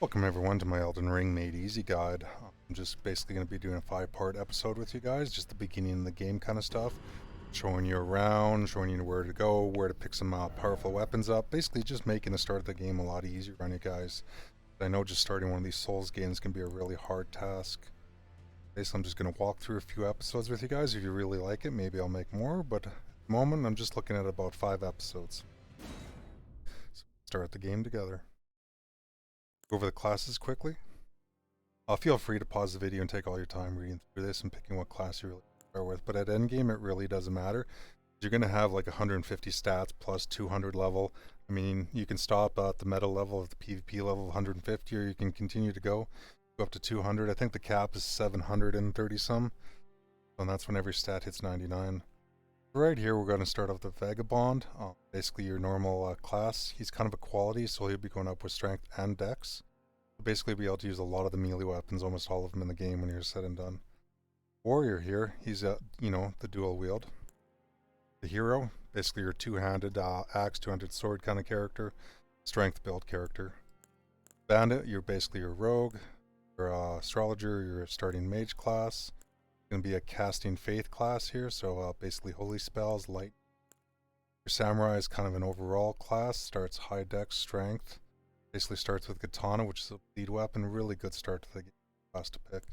Welcome everyone to my Elden Ring Made Easy guide. I'm just basically going to be doing a 5-part episode with you guys, just the beginning of the game kind of stuff. Showing you around, showing you where to go, where to pick some powerful weapons up. Basically just making the start of the game a lot easier on you guys. I know just starting one of these Souls games can be a really hard task. Basically I'm just going to walk through a few episodes with you guys. If you really like it, maybe I'll make more, but at the moment I'm just looking at about 5 episodes. So start the game together. Go over the classes quickly. Feel free to pause the video and take all your time reading through this and picking what class you really start with. But at endgame, it really doesn't matter. You're going to have like 150 stats plus 200 level. I mean, you can stop at the meta level of the PvP level of 150, or you can continue to go up to 200. I think the cap is 730 some. And that's when every stat hits 99. Right here, we're going to start off the Vagabond. Basically your normal class. He's kind of a quality, so he'll be going up with strength and dex. You'll basically be able to use a lot of the melee weapons, almost all of them in the game when you're said and done. Warrior here, he's the dual wield. The hero, basically your two-handed axe, two-handed sword kind of character. Strength build character. Bandit, you're basically your rogue. Your astrologer, your starting mage class. Going to be a casting faith class here, so basically holy spells, light. Your samurai is kind of an overall class, starts high dex strength, basically starts with katana, which is a lead weapon, really good start to the game class to pick.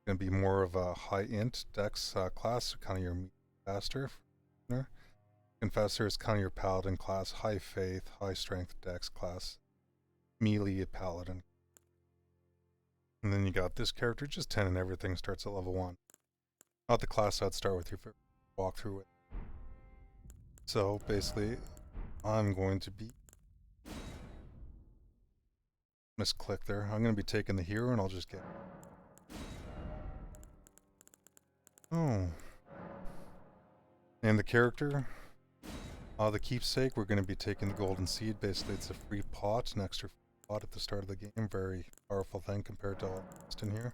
Going to be more of a high int dex class, so kind of your faster. Confessor is kind of your paladin class, high faith, high strength dex class, melee paladin. And then you got this character, just 10 and everything, starts at level 1. Not the class I'd start with you for walkthrough with. So basically, I'm going to be misclick there. I'm going to be taking the hero, and I'll just get. Oh, and the character, the keepsake. We're going to be taking the golden seed. Basically, it's a free pot, an extra pot at the start of the game. Very powerful thing compared to all the rest in here.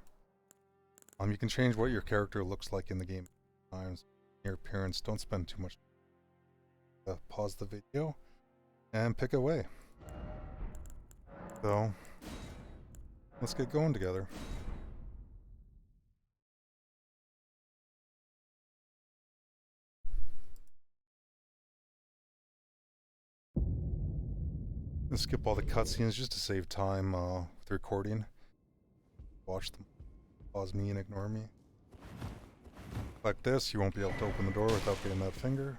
You can change what your character looks like in the game times. Your appearance, don't spend too much. Pause the video and pick away. So, let's get going together. Let's skip all the cutscenes just to save time with recording. Watch them. Pause me and ignore me. Like this, you won't be able to open the door without getting that finger.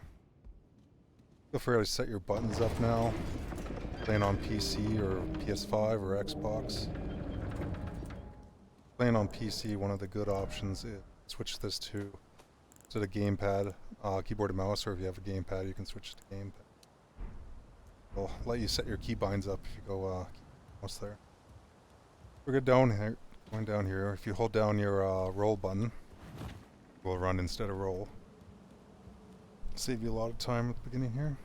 Feel free to set your buttons up now. Playing on PC or PS5 or Xbox. Playing on PC, one of the good options is switch this to the gamepad, keyboard and mouse, or if you have a gamepad, you can switch to gamepad. It'll let you set your keybinds up if you go mouse there. We're good down here. Going down here, if you hold down your roll button, it will run instead of roll. Save you a lot of time at the beginning here.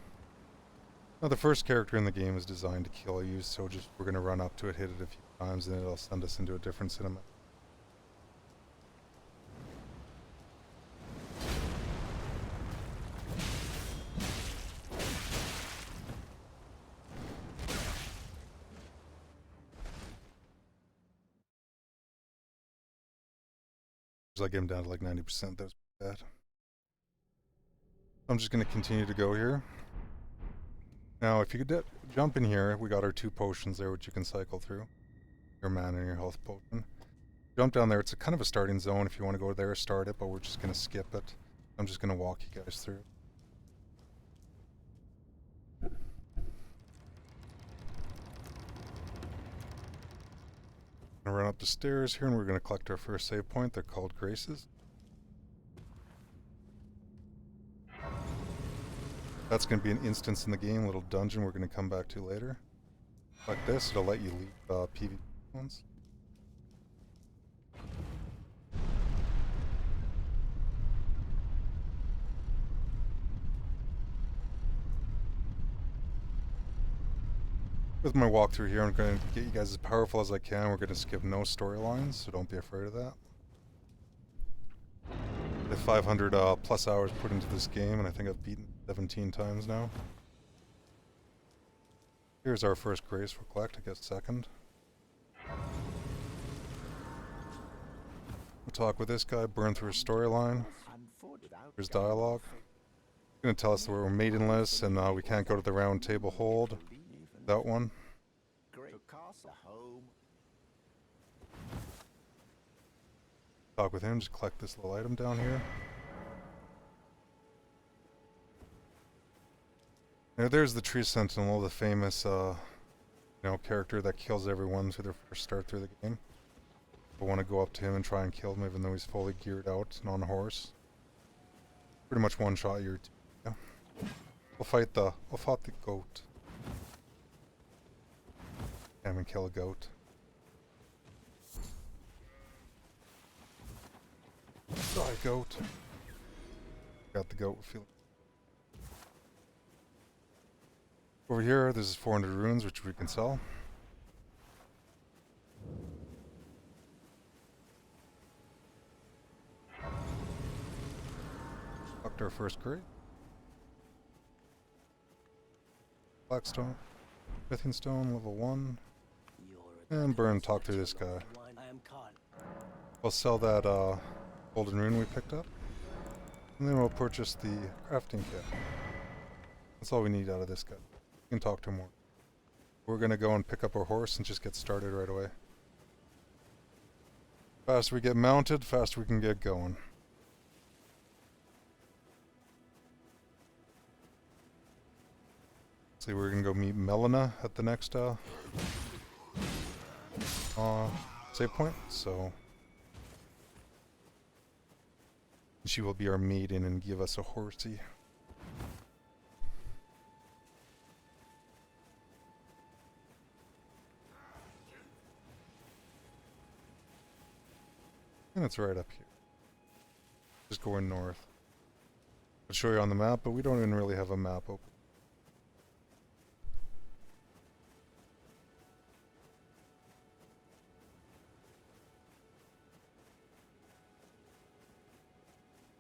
Now the first character in the game is designed to kill you, so just we're going to run up to it, hit it a few times, and it'll send us into a different cinema. I get him down to like 90%, that's bad. I'm just going to continue to go here. Now, if you could jump in here, we got our 2 potions there, which you can cycle through. Your mana and your health potion. Jump down there, it's a kind of a starting zone. If you want to go there, start it, but we're just going to skip it. I'm just going to walk you guys through. We're going to run up the stairs here, and we're going to collect our first save point. They're called Graces. That's going to be an instance in the game, little dungeon we're going to come back to later. Like this, it'll let you leave PvP ones. With my walkthrough here, I'm going to get you guys as powerful as I can. We're going to skip no storylines, so don't be afraid of that. The 500 plus hours put into this game, and I think I've beaten 17 times now. Here's our first grace we'll collect, I guess second. We'll talk with this guy, burn through his storyline. There's dialogue. He's gonna tell us that we're maidenless and we can't go to the round table hold. That one. Talk with him, just collect this little item down here. Now there's the Tree Sentinel, the famous character that kills everyone through their first start through the game. I want to go up to him and try and kill him even though he's fully geared out and on a horse. Pretty much one shot your two. Yeah. We'll fight the goat. Come and kill a goat. Die, goat. Got the goat feeling. Over here, this is 400 runes, which we can sell. Locked our first crate. Blackstone. Smithing stone, level 1. And burn, talk through this guy. We'll sell that golden rune we picked up. And then we'll purchase the crafting kit. That's all we need out of this guy. We can talk to him more. We're gonna go and pick up our horse and just get started right away. Faster we get mounted, faster we can get going. See, we're gonna go meet Melina at the next save point, so she will be our maiden and give us a horsey. And it's right up here. Just going north. I'll show you on the map, but we don't even really have a map open.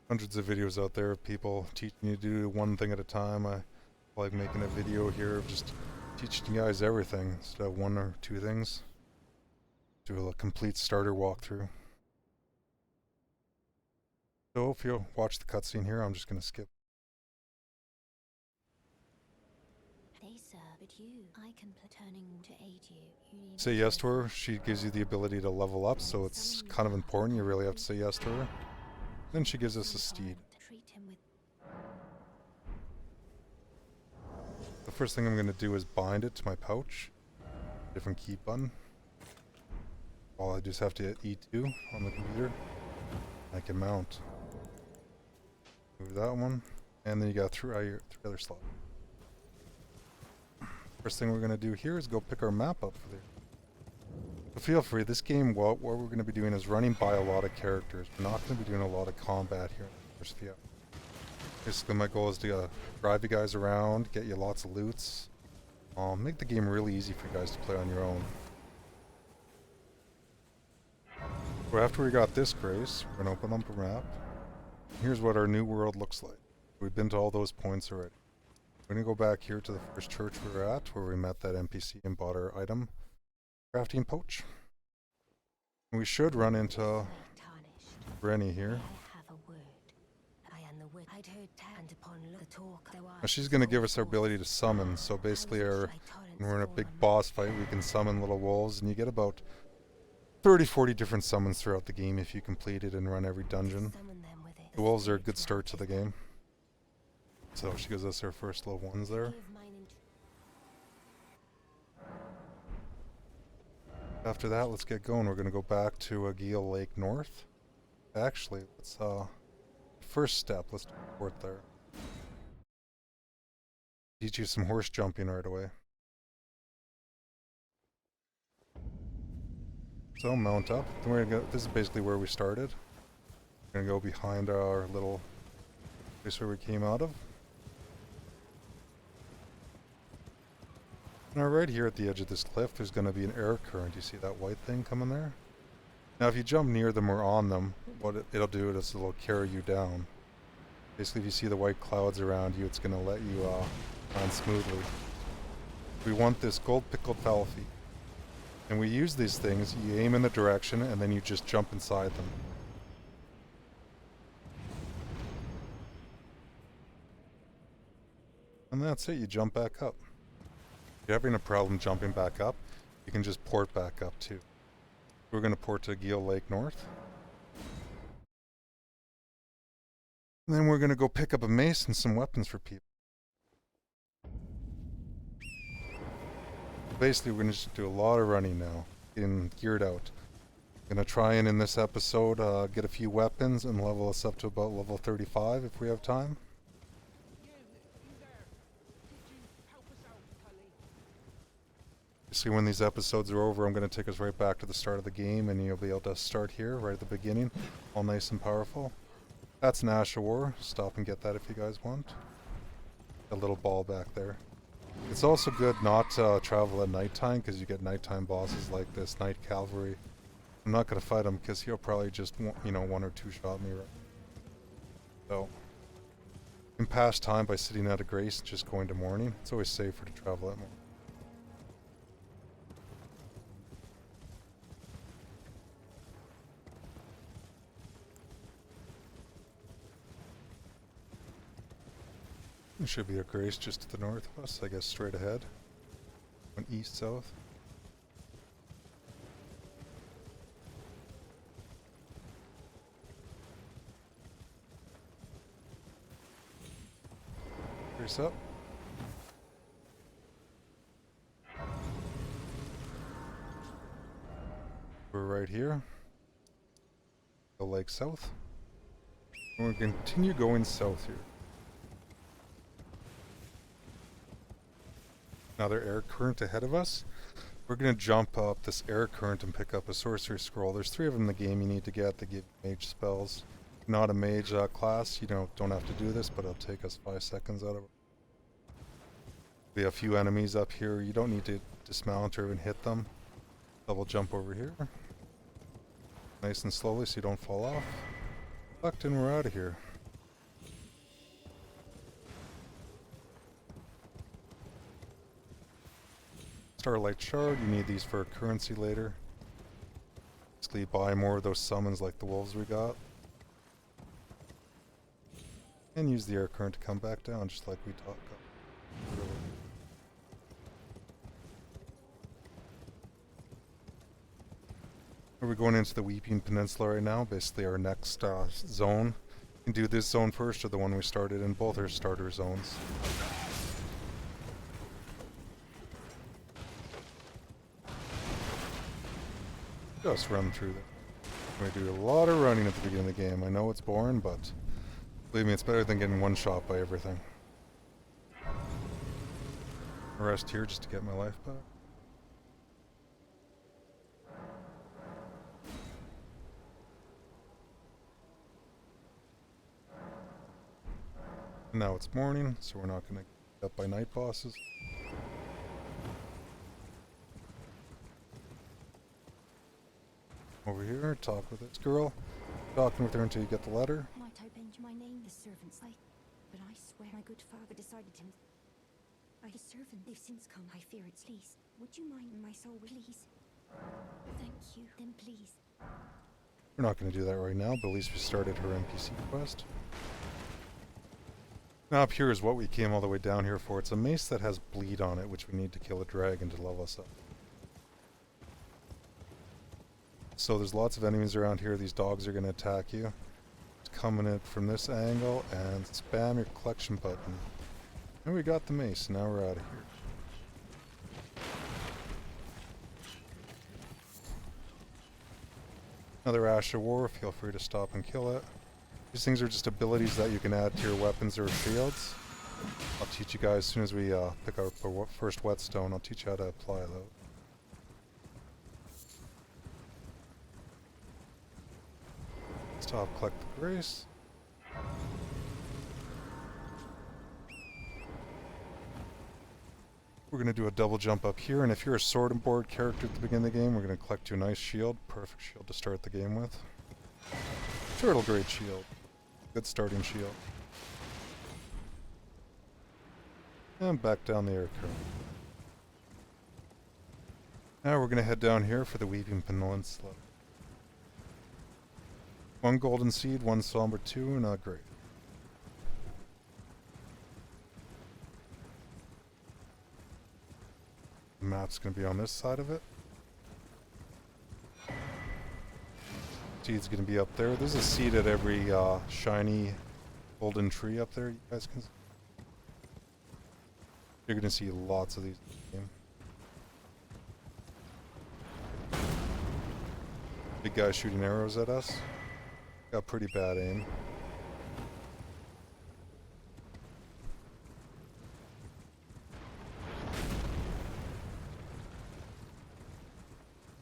Hundreds of videos out there of people teaching you to do one thing at a time. I like making a video here of just teaching you guys everything instead of one or two things. Do a complete starter walkthrough. So if you watch the cutscene here, I'm just going to skip. Say yes to her. She gives you the ability to level up, so it's kind of important. You really have to say yes to her. Then she gives us a steed. The first thing I'm going to do is bind it to my pouch. Different key button. All I just have to hit E2 on the computer. I can mount. Move that one, and then you got through your other slot. First thing we're going to do here is go pick our map up for there. But feel free, this game, what we're going to be doing is running by a lot of characters. We're not going to be doing a lot of combat here in the first few. Basically, my goal is to drive you guys around, get you lots of loots, make the game really easy for you guys to play on your own. So after we got this grace, we're going to open up a map. Here's what our new world looks like. We've been to all those points already. We're going to go back here to the first church we were at, where we met that NPC and bought our item. Crafting pouch. And we should run into Rennie here. Now she's going to give us our ability to summon, so basically when we're in a big boss fight, we can summon little wolves, and you get about 30-40 different summons throughout the game if you complete it and run every dungeon. The wolves are a good start to the game. So she gives us our first little ones there. After that, let's get going. We're going to go back to Agil Lake North. Actually, let's first step, let's report there. Teach you some horse jumping right away. So mount up. Then we're gonna go, this is basically where we started. We're gonna go behind our little place where we came out of. Now right here at the edge of this cliff, there's gonna be an air current. You see that white thing coming there? Now if you jump near them or on them, what it'll do is it'll carry you down. Basically if you see the white clouds around you, it's gonna let you land smoothly. We want this gold pickled fowl feet. And we use these things, you aim in the direction and then you just jump inside them. And that's it, you jump back up. If you're having a problem jumping back up, you can just port back up too. We're going to port to Geel Lake North. And then we're going to go pick up a mace and some weapons for people. Basically, we're going to just do a lot of running now, getting geared out. Going to try and in this episode get a few weapons and level us up to about level 35 if we have time. See, when these episodes are over, I'm going to take us right back to the start of the game, and you'll be able to start here, right at the beginning, all nice and powerful. That's an Ash of War. Stop and get that if you guys want. A little ball back there. It's also good not to travel at nighttime, because you get nighttime bosses like this Night Cavalry. I'm not going to fight him, because he'll probably just, you know, one or two shot me right. So, you can pass time by sitting out of grace and just going to morning. It's always safer to travel at morning. There should be a grace just to the north of us, I guess straight ahead. Went east, south. Grace up. We're right here. The lake south. And we're going to continue going south here. Another air current ahead of us. We're going to jump up this air current and pick up a sorcery scroll. There's 3 of them in the game you need to get that give mage spells. Not a mage class, you don't have to do this, but it'll take us 5 seconds out of it. We have a few enemies up here. You don't need to dismount or even hit them. Double jump over here. Nice and slowly so you don't fall off. Fucked and we're out of here. Starlight Shard, you need these for a currency later. Basically buy more of those summons like the wolves we got. And use the air current to come back down just like we talked about earlier. We're going into the Weeping Peninsula right now, basically our next zone. You can do this zone first or the one we started in, both are starter zones. Just run through that. We do a lot of running at the beginning of the game. I know it's boring, but believe me, it's better than getting one shot by everything. I'll rest here just to get my life back. And now it's morning, so we're not going to get up by night bosses. Over here, talk with this girl. Talking with her until you get the letter. Might I bend my name, the servant's like, but I swear my good father decided him. I his servant, they've since come. I fear it's least. Would you mind my soul, please? Thank you. Then please. We're not going to do that right now, but at least we started her NPC quest. Now up here is what we came all the way down here for. It's a mace that has bleed on it, which we need to kill a dragon to level us up. So there's lots of enemies around here. These dogs are going to attack you. It's coming in from this angle, and spam your collection button. And we got the mace. Now we're out of here. Another Ash of War. Feel free to stop and kill it. These things are just abilities that you can add to your weapons or shields. I'll teach you guys as soon as we pick up our first whetstone. I'll teach you how to apply those. Stop, collect the grace. We're going to do a double jump up here, and if you're a sword and board character at the beginning of the game, we're going to collect you a nice shield. Perfect shield to start the game with. Turtle grade shield. Good starting shield. And back down the air current. Now we're going to head down here for the Weeping Peninsula. 1 golden seed, 1 somber, 2, and a great. The map's going to be on this side of it. Seed's going to be up there. There's a seed at every shiny golden tree up there. You guys can see. You're going to see lots of these in the game. Big guy shooting arrows at us. Got pretty bad aim.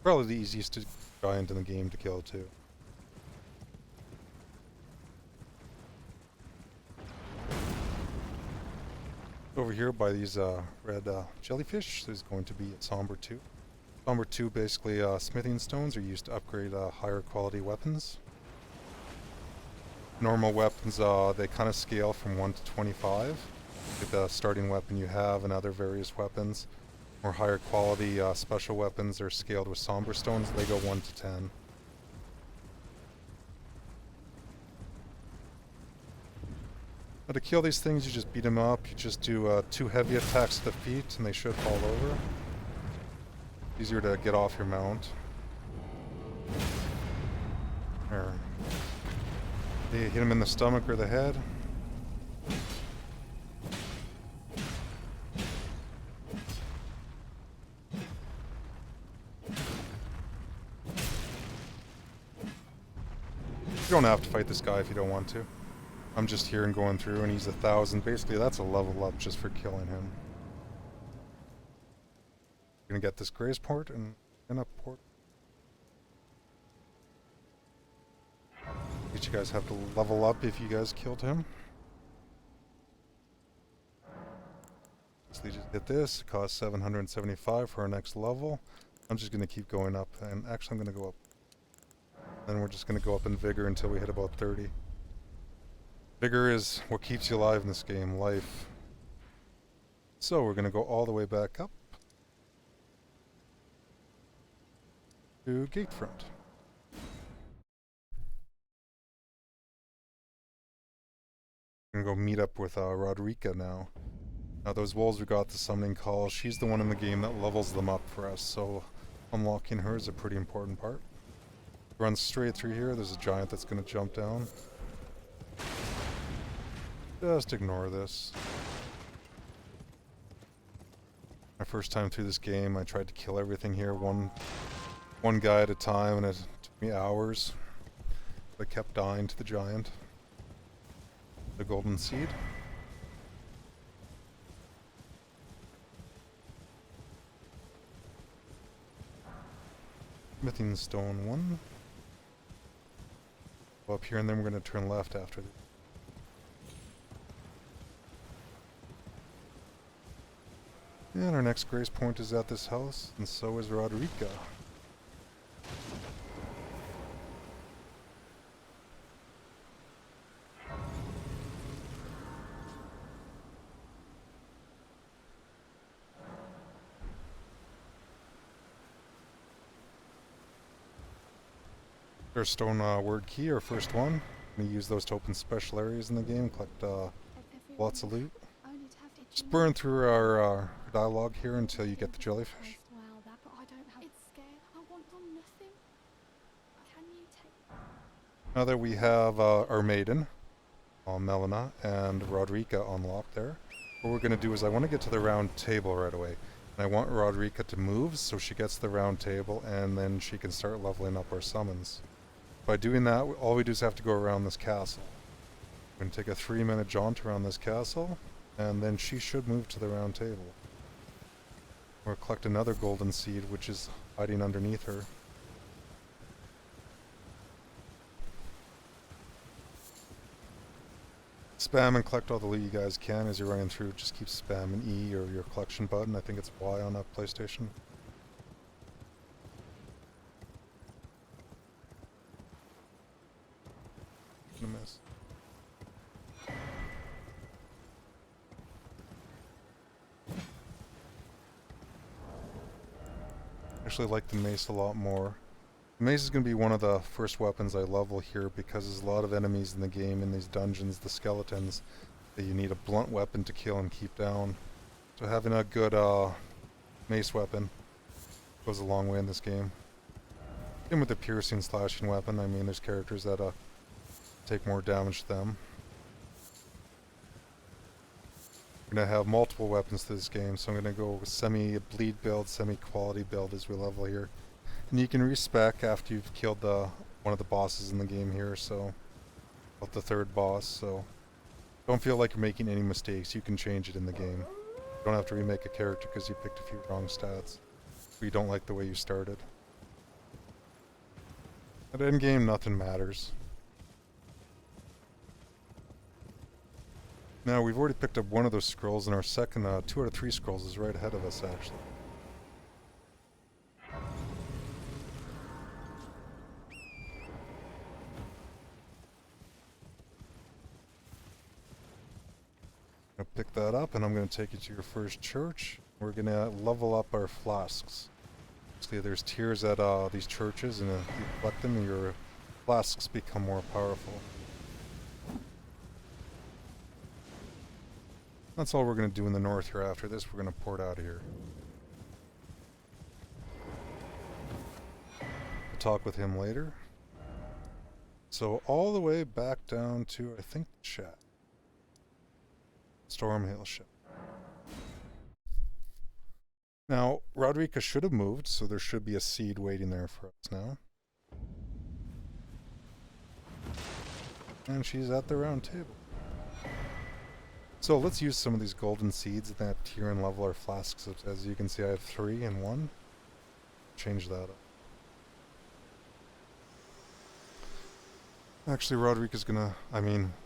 Probably the easiest giant in the game to kill too. Over here by these red jellyfish, there's going to be a Somber 2. Somber 2 basically smithing stones are used to upgrade higher quality weapons. Normal weapons, they kind of scale from 1 to 25. With the starting weapon you have and other various weapons. More higher quality special weapons are scaled with Somber stones, they go 1 to 10. Now to kill these things, you just beat them up. You just do 2 heavy attacks to the feet and they should fall over. Easier to get off your mount. There. You hit him in the stomach or the head. You don't have to fight this guy if you don't want to. I'm just here and going through, and he's 1,000. Basically, that's a level up just for killing him. We're gonna get this graze port and a port. But you guys have to level up if you guys killed him. So just hit this. It costs 775 for our next level. I'm just gonna keep going up, and actually I'm gonna go up. Then we're just gonna go up in vigor until we hit about 30. Vigor is what keeps you alive in this game, life. So we're gonna go all the way back up to Gatefront. We're gonna go meet up with Rodrika now. Now those wolves we got the summoning call, she's the one in the game that levels them up for us, so unlocking her is a pretty important part. Run straight through here, there's a giant that's gonna jump down. Just ignore this. My first time through this game, I tried to kill everything here one guy at a time, and it took me hours. But I kept dying to the giant. The golden seed. Smithing stone 1. Go up here, and then we're going to turn left after this. And our next grace point is at this house, and so is Rodrika. Our stone word key, our first one. We use those to open special areas in the game, collect lots of loot. Just burn through our dialogue here until you get the jellyfish. Now that we have our maiden, Melina, and Rodrika unlocked there, what we're going to do is I want to get to the round table right away. And I want Rodrika to move so she gets the round table and then she can start leveling up our summons. By doing that, all we do is have to go around this castle. We're going to take a 3-minute jaunt around this castle, and then she should move to the round table. Or collect another golden seed, which is hiding underneath her. Spam and collect all the loot you guys can as you're running through. Just keep spamming E or your collection button. I think it's Y on that PlayStation. Gonna miss. Actually like the mace a lot more. The mace is going to be one of the first weapons I level here because there's a lot of enemies in the game in these dungeons, the skeletons, that you need a blunt weapon to kill and keep down. So having a good mace weapon. Goes a long way in this game. Same with the piercing slashing weapon. I mean, there's characters that take more damage to them. We're going to have multiple weapons to this game, so I'm going to go with semi-bleed build, semi-quality build as we level here. And you can respec after you've killed one of the bosses in the game here, so... Well, the third boss, so... Don't feel like you're making any mistakes. You can change it in the game. You don't have to remake a character because you picked a few wrong stats. Or you don't like the way you started. At endgame, nothing matters. Now, we've already picked up one of those scrolls, and our second 2 out of 3 scrolls is right ahead of us, actually. I'm going to pick that up, and I'm going to take you to your first church. We're going to level up our flasks. Basically, there's tiers at these churches, and if you collect them, your flasks become more powerful. That's all we're going to do in the north here. After this, we're going to port out of here. We'll talk with him later. So all the way back down to, I think, the shack. Stormhill ship. Now, Rodrika should have moved, so there should be a seed waiting there for us now. And she's at the round table. So let's use some of these golden seeds in that tier and level our flasks. As you can see, I have 3 and 1. Change that up. Actually, Rodrika's gonna,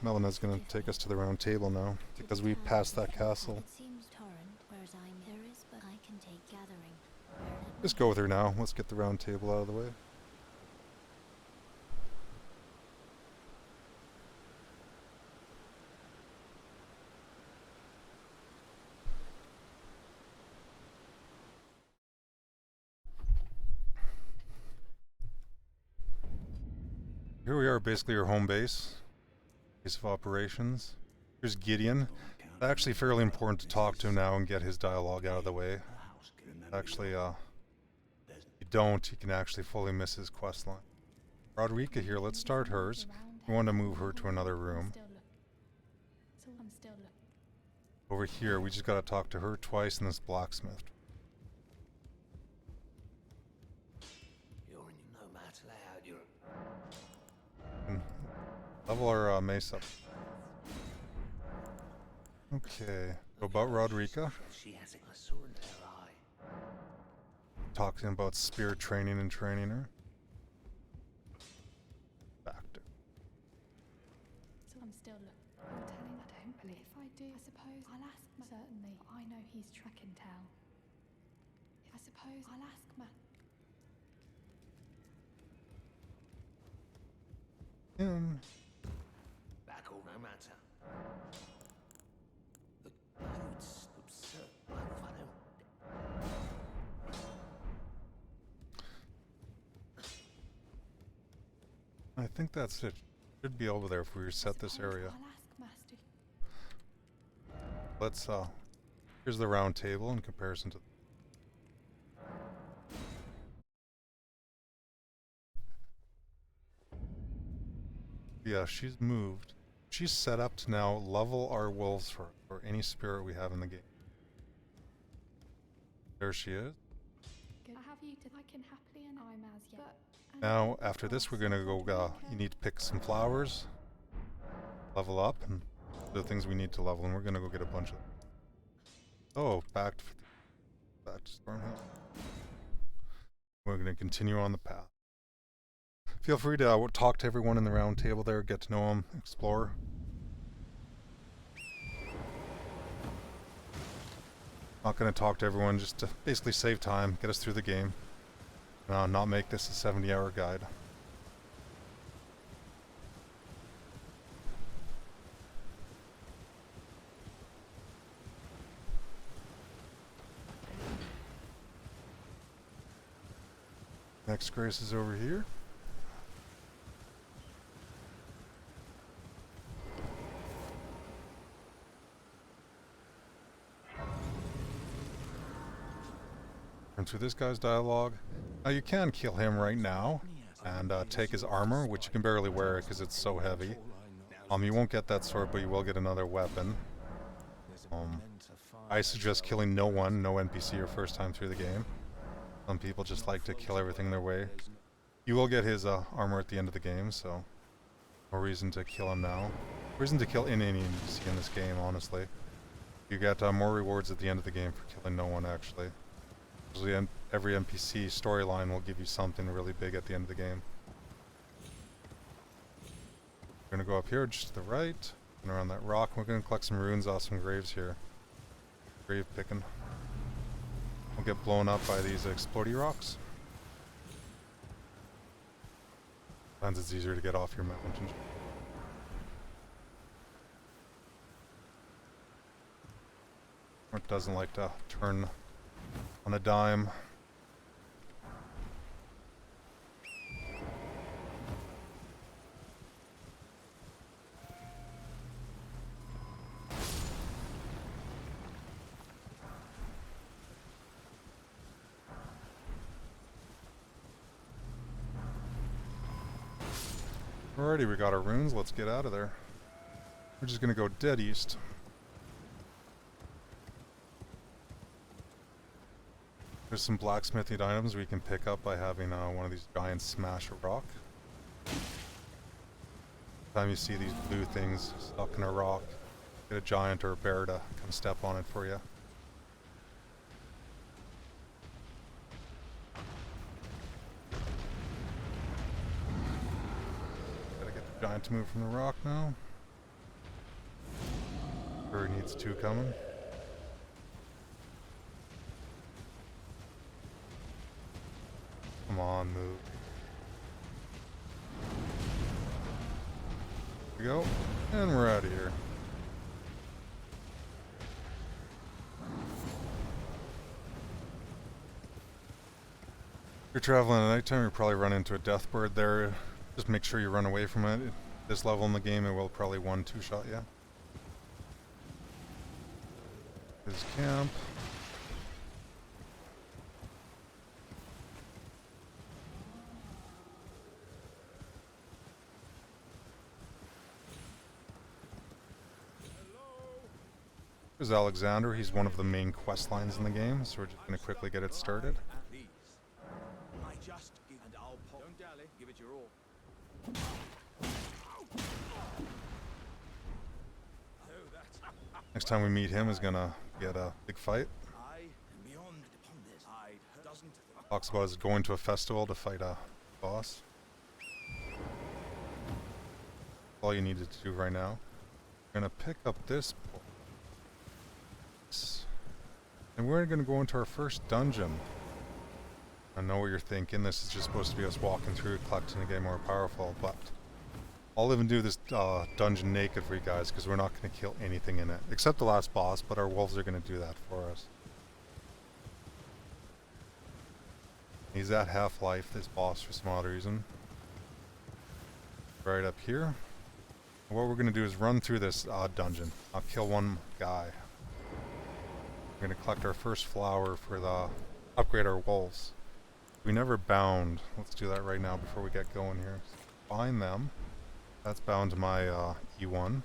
Melena's gonna take us to the round table now, because we passed that castle. Just go with her now. Let's get the round table out of the way. Here we are, basically our home base. Base of operations. Here's Gideon. It's actually fairly important to talk to him now and get his dialogue out of the way. Actually, if you don't, you can actually fully miss his quest line. Rodrika here, let's start hers. We want to move her to another room. Over here, we just gotta talk to her twice in this blacksmith. And level our mace up. Okay, so about Rodrika. Talking about spirit training and training her. Factor. So I'm still you're telling I don't believe if I do. I suppose I'll ask certainly. I know he's track and tell. I suppose I'll ask Matt. Back all no matter. The notes absurd. I think that's it. Should be over there if we reset this area. I'll ask Master. Let's here's the round table in comparison to yeah, she's moved. She's set up to now level our wolves for any spirit we have in the game. There she is. I have you to I can happily and I'm as yet. Now, after this, we're gonna go, you need to pick some flowers, level up, and the things we need to level, and we're gonna go get a bunch of them. Oh, back to Stormhill. We're gonna continue on the path. Feel free to talk to everyone in the round table there, get to know them, explore. Not gonna talk to everyone, just to basically save time, get us through the game. Not make this a 70-hour guide. Next grace is over here. through this guy's dialogue. Now you can kill him right now and take his armor, which you can barely wear it because it's so heavy. You won't get that sword, but you will get another weapon. I suggest killing no one, no NPC your first time through the game. Some people just like to kill everything their way. You will get his armor at the end of the game, so no reason to kill him now. Reason to kill any NPC in this game, honestly. You get more rewards at the end of the game for killing no one, actually. Usually every NPC storyline will give you something really big at the end of the game. We're gonna go up here just to the right, and around that rock. We're gonna collect some runes off some graves here. Grave picking. We'll get blown up by these explodey rocks. Sometimes it's easier to get off your mountain. It doesn't like to turn on a dime. Alrighty, we got our runes. Let's get out of there. We're just gonna go dead east. There's some blacksmithing items we can pick up by having one of these giants smash a rock. Every time you see these blue things stuck in a rock, get a giant or a bear to come step on it for you. Gotta get the giant to move from the rock now. Sure, he needs two coming. Come on, move. There we go. And we're out of here. If you're traveling at nighttime, you'll probably run into a death bird there. Just make sure you run away from it. At this level in the game, it will probably 1-2 shot you. His camp. There's Alexander. He's one of the main quest lines in the game, so we're just going to quickly get it started. Next time we meet him is going to get a big fight. Talks about us going to a festival to fight a boss. All you needed to do right now. We're going to pick up this book. And we're going to go into our first dungeon. I know what you're thinking. This is just supposed to be us walking through, collecting to get more powerful, but I'll even do this dungeon naked for you guys because we're not going to kill anything in it. Except the last boss, but our wolves are going to do that for us. He's at half-life, this boss, for some odd reason. Right up here. What we're going to do is run through this dungeon. I'll kill one guy. We're going to collect our first flower for the upgrade our wolves. We never bound. Let's do that right now before we get going here. Find them. That's bound to my E1.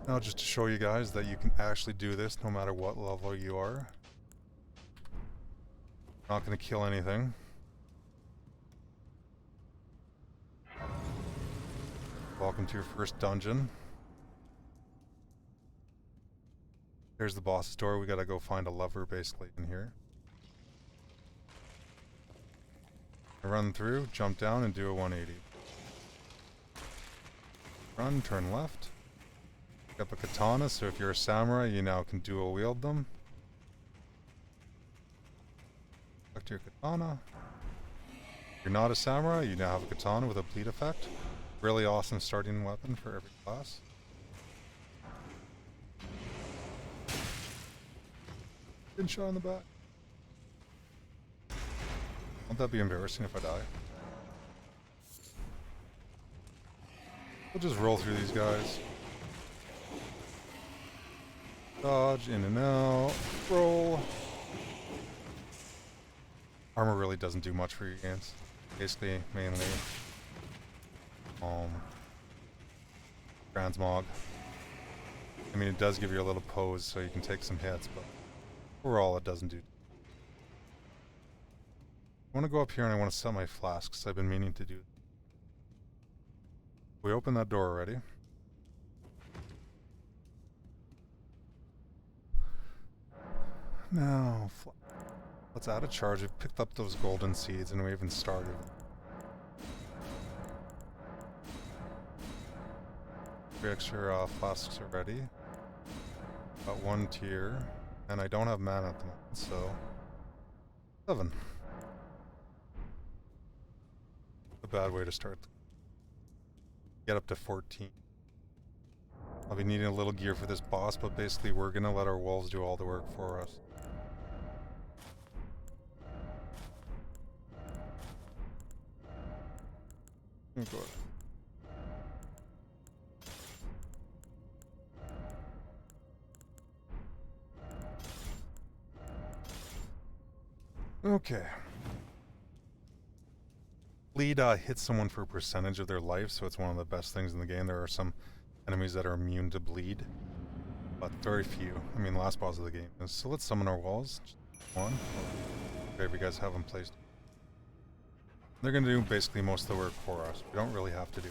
Now just to show you guys that you can actually do this no matter what level you are. Not going to kill anything. Welcome to your first dungeon. Here's the boss's door. We gotta go find a lever basically in here. Run through, jump down, and do a 180. Run, turn left. Pick up a katana, so if you're a samurai, you now can dual wield them. Back to your katana. If you're not a samurai, you now have a katana with a bleed effect. Really awesome starting weapon for every class. Good shot in the back. Won't that be embarrassing if I die? We'll just roll through these guys. Dodge, in and out, roll. Armor really doesn't do much for your games. Basically, mainly transmog. I mean, it does give you a little pose so you can take some hits, but overall it doesn't do. I want to go up here and I want to sell my flasks. I've been meaning to do. We opened that door already. Now, let's add a charge. We've picked up those golden seeds and we even started. 3 extra flasks are ready. Got 1 tier, and I don't have mana at the moment, so 7. A bad way to start. Get up to 14. I'll be needing a little gear for this boss, but basically we're gonna let our wolves do all the work for us. Oh god. Okay. Bleed hits someone for a percentage of their life, so it's one of the best things in the game. There are some enemies that are immune to bleed, but very few. I mean, last boss of the game. So let's summon our walls. Just 1. Okay, we guys have them placed. They're going to do basically most of the work for us. We don't really have to do.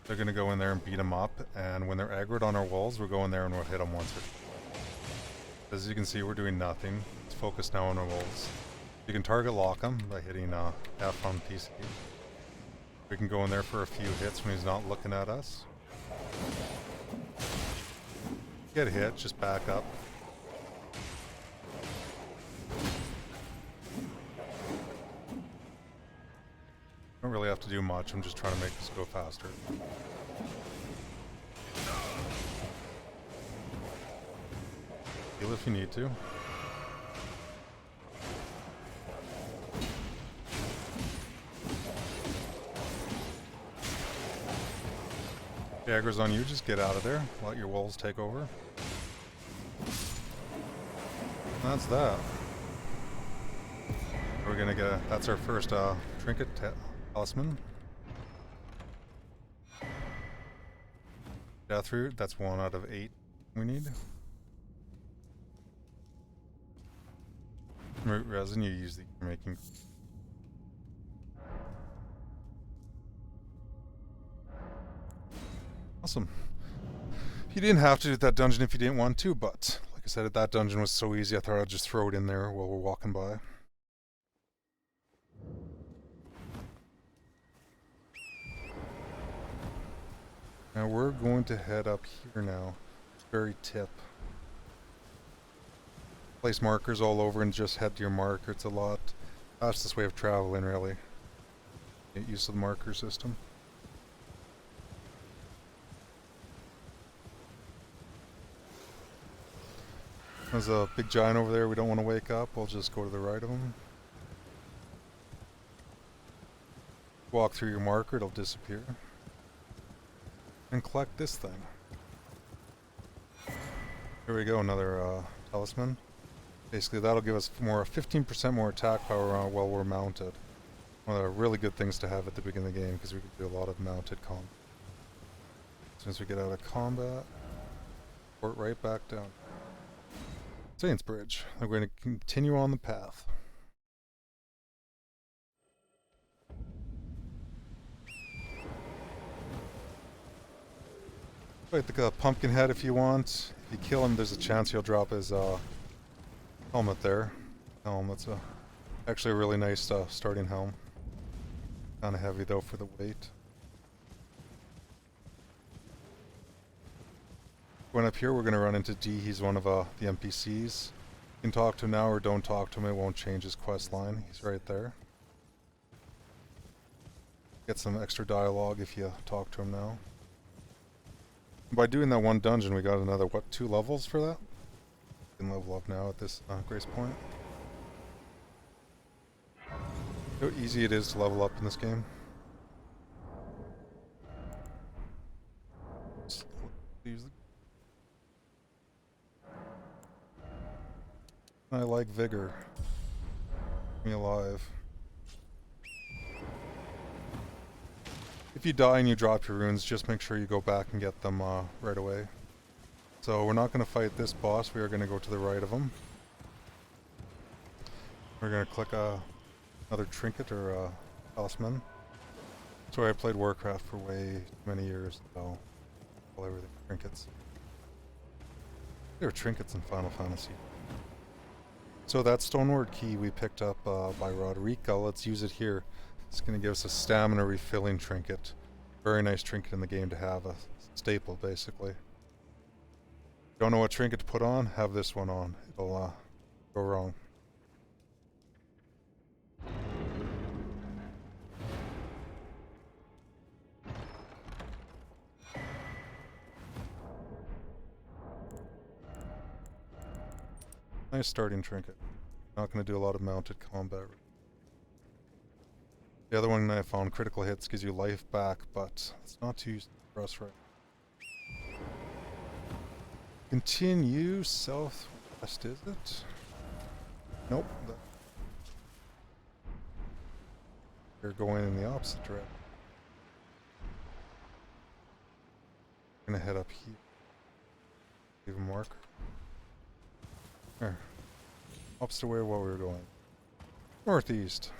They're going to go in there and beat them up, and when they're aggroed on our walls, we'll go in there and we'll hit them once or twice. As you can see, we're doing nothing. Let's focus now on our walls. You can target lock him by hitting F on PC. We can go in there for a few hits when he's not looking at us. Get hit, just back up. Don't really have to do much, I'm just trying to make this go faster. Heal if you need to. Dagger's on you, just get out of there. Let your wolves take over. That's that. We're gonna get that's our first trinket talisman. Death root, that's 1 out of 8 we need. Root resin, you use the making. Awesome. You didn't have to do that dungeon if you didn't want to, but like I said, that dungeon was so easy I thought I'd just throw it in there while we're walking by. Now we're going to head up here now. Very tip. Place markers all over and just head to your marker. It's a lot fastest way of traveling, really. Get used to the marker system. There's a big giant over there we don't want to wake up. We'll just go to the right of him. Walk through your marker, it'll disappear. And collect this thing. Here we go, another talisman. Basically that'll give us 15% more attack power while we're mounted. One of the really good things to have at the beginning of the game because we can do a lot of mounted combat. As soon as we get out of combat, port right back down. Saints Bridge. We're going to continue on the path. Fight the pumpkin head if you want. If you kill him, there's a chance he'll drop his helmet there. That's actually a really nice starting helm. Kind of heavy though for the weight. Going up here, we're going to run into D. He's one of the NPCs. You can talk to him now or don't talk to him. It won't change his quest line. He's right there. Get some extra dialogue if you talk to him now. By doing that one dungeon, we got another, what, 2 levels for that? You can level up now at this grace point. How easy it is to level up in this game. Use the... I like vigor. Keep me alive. If you die and you drop your runes, just make sure you go back and get them right away. So we're not going to fight this boss. We are going to go to the right of him. We're going to click another trinket or talisman. That's why I played Warcraft for way too many years. So all everything trinkets. There are trinkets in Final Fantasy. So that Stoneward key we picked up by Roderica, let's use it here. It's going to give us a stamina refilling trinket. Very nice trinket in the game to have, a staple basically. Don't know what trinket to put on? Have this one on. It'll go wrong. Nice starting trinket. Not going to do a lot of mounted combat. The other one I found, critical hits, gives you life back, but it's not too useful for us right now. Continue southwest, is it? Nope. They're going in the opposite direction. I'm gonna head up here. Leave a marker. There. Opposite way of what we were going. Northeast.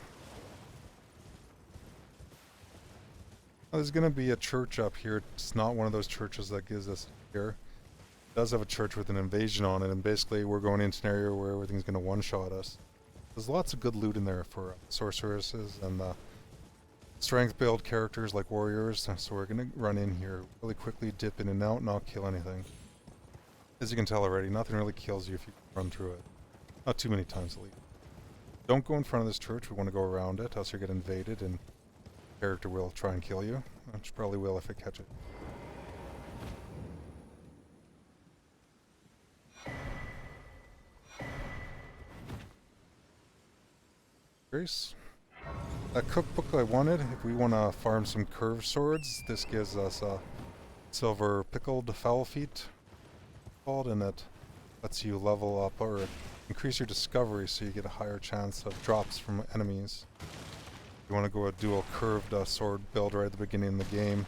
Now, there's going to be a church up here. It's not one of those churches that gives us here. It does have a church with an invasion on it, and basically we're going into an area where everything's going to one-shot us. There's lots of good loot in there for sorceresses and strength build characters like warriors, so we're going to run in here really quickly, dip in and out, not kill anything. As you can tell already, nothing really kills you if you run through it. Not too many times at least. Don't go in front of this church, we want to go around it, else you get invaded and character will try and kill you, which probably will if I catch it. Grace. That cookbook I wanted, if we want to farm some curved swords, this gives us a silver pickled Fowl Foot called, and it lets you level up or increase your discovery so you get a higher chance of drops from enemies. You want to go a dual curved sword build right at the beginning of the game.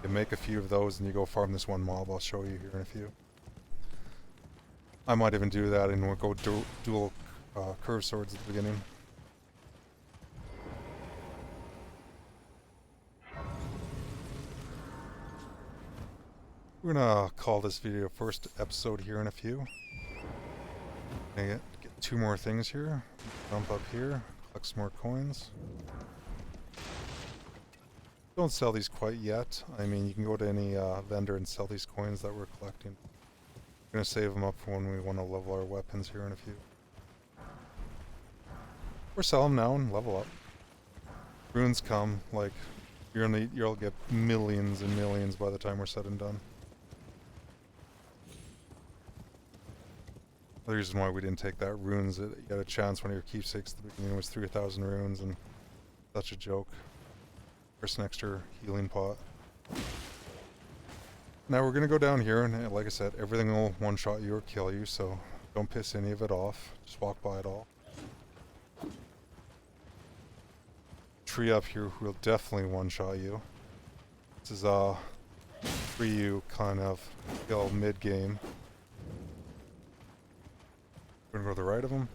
You make a few of those and you go farm this one mob. I'll show you here in a few. I might even do that and we'll go dual curved swords at the beginning. We're gonna call this video first episode here in a few. Gonna get 2 more things here. Jump up here. Collect some more coins. Don't sell these quite yet. I mean, you can go to any vendor and sell these coins that we're collecting. We're going to save them up for when we want to level our weapons here in a few. Or sell them now and level up. Runes come, like, you'll get millions and millions by the time we're said and done. The reason why we didn't take that runes, you had a chance when your keepsakes at the beginning was 3,000 runes, and such a joke. First an extra healing pot. Now we're gonna go down here, and like I said, everything will one-shot you or kill you, so don't piss any of it off. Just walk by it all. Tree up here will definitely one-shot you. This is for you kind of kill mid-game. We're gonna go to the right of them.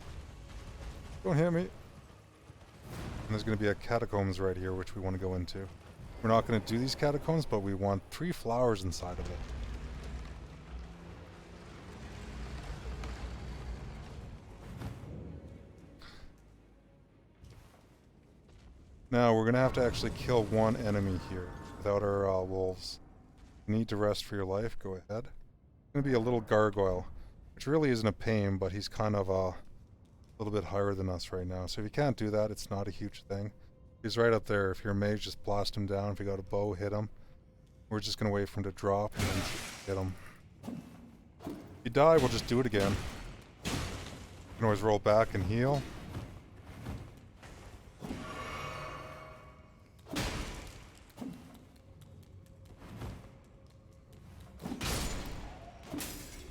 Don't hit me. And there's gonna be a catacombs right here, which we want to go into. We're not gonna do these catacombs, but we want 3 flowers inside of it. Now we're gonna have to actually kill 1 enemy here without our wolves. You need to rest for your life. Go ahead. It's gonna be a little gargoyle, which really isn't a pain, but he's kind of a little bit higher than us right now. So if you can't do that, it's not a huge thing. He's right up there. If you're a mage, just blast him down. If you got a bow, hit him. We're just going to wait for him to drop and then hit him. If you die, we'll just do it again. You can always roll back and heal.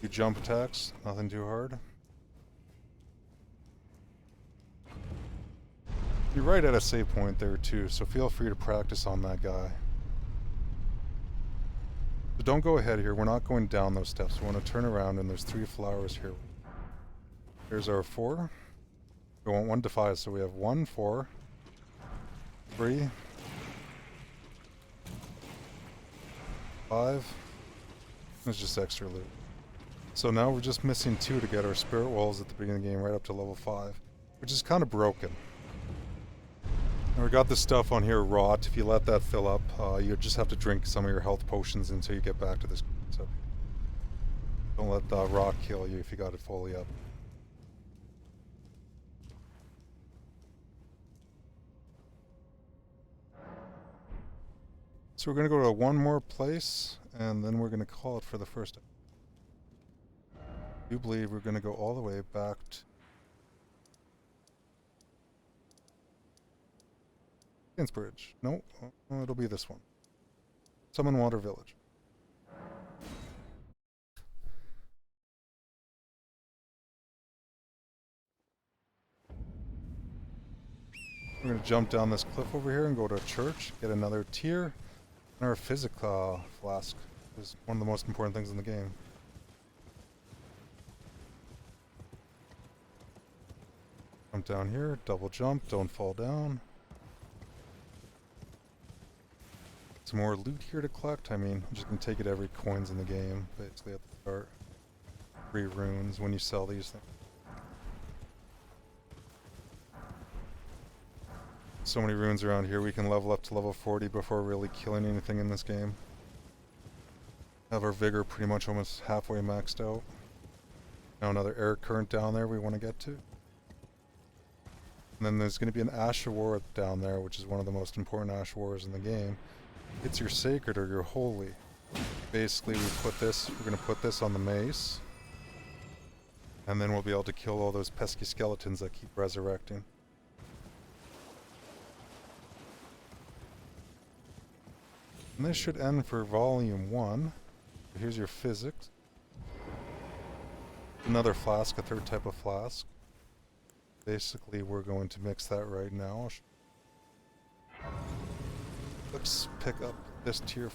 Do jump attacks, nothing too hard. You're right at a save point there too, so feel free to practice on that guy. So don't go ahead here, we're not going down those steps. We want to turn around and there's 3 flowers here. Here's our 4. We want 1 to 5, so we have 1, 4, 3, 5. It's just extra loot. So now we're just missing 2 to get our spirit walls at the beginning of the game right up to level 5, which is kind of broken. And we got this stuff on here, rot. If you let that fill up, you just have to drink some of your health potions until you get back to this. So don't let the rot kill you if you got it fully up. So we're going to go to one more place, and then we're going to call it for the first. I do believe we're going to go all the way back to Bridge. No, it'll be this one. Summon Water Village. We're going to jump down this cliff over here and go to a church, get another tier, and our Physick flask is one of the most important things in the game. Jump down here, double jump, don't fall down. Some more loot here to collect. I mean, I'm just going to take it every coins in the game, basically at the start. 3 runes when you sell these things. So many runes around here, we can level up to level 40 before really killing anything in this game. Have our vigor pretty much almost halfway maxed out. Now another air current down there we want to get to. And then there's going to be an Ash of War down there, which is one of the most important Ash Wars in the game. It's your sacred or your holy. Basically we're going to put this on the mace. And then we'll be able to kill all those pesky skeletons that keep resurrecting. And this should end for volume 1. Here's your physics. Another flask, a 3rd type of flask. Basically we're going to mix that right now. Let's pick up this tier.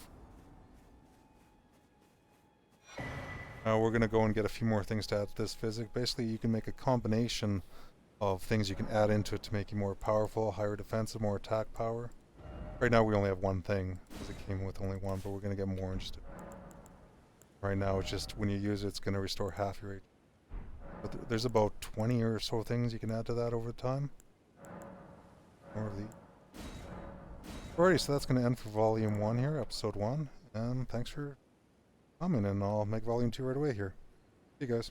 Now we're going to go and get a few more things to add to this Physick. Basically you can make a combination of things you can add into it to make you more powerful, higher defensive, more attack power. Right now we only have one thing, because it came with only one, but we're going to get more in just right now. It's just when you use it, it's going to restore half your HP. But there's about 20 or so things you can add to that over time. More of these. Alrighty, so that's going to end for volume 1 here, episode 1. And thanks for coming, and I'll make volume 2 right away here. See you guys.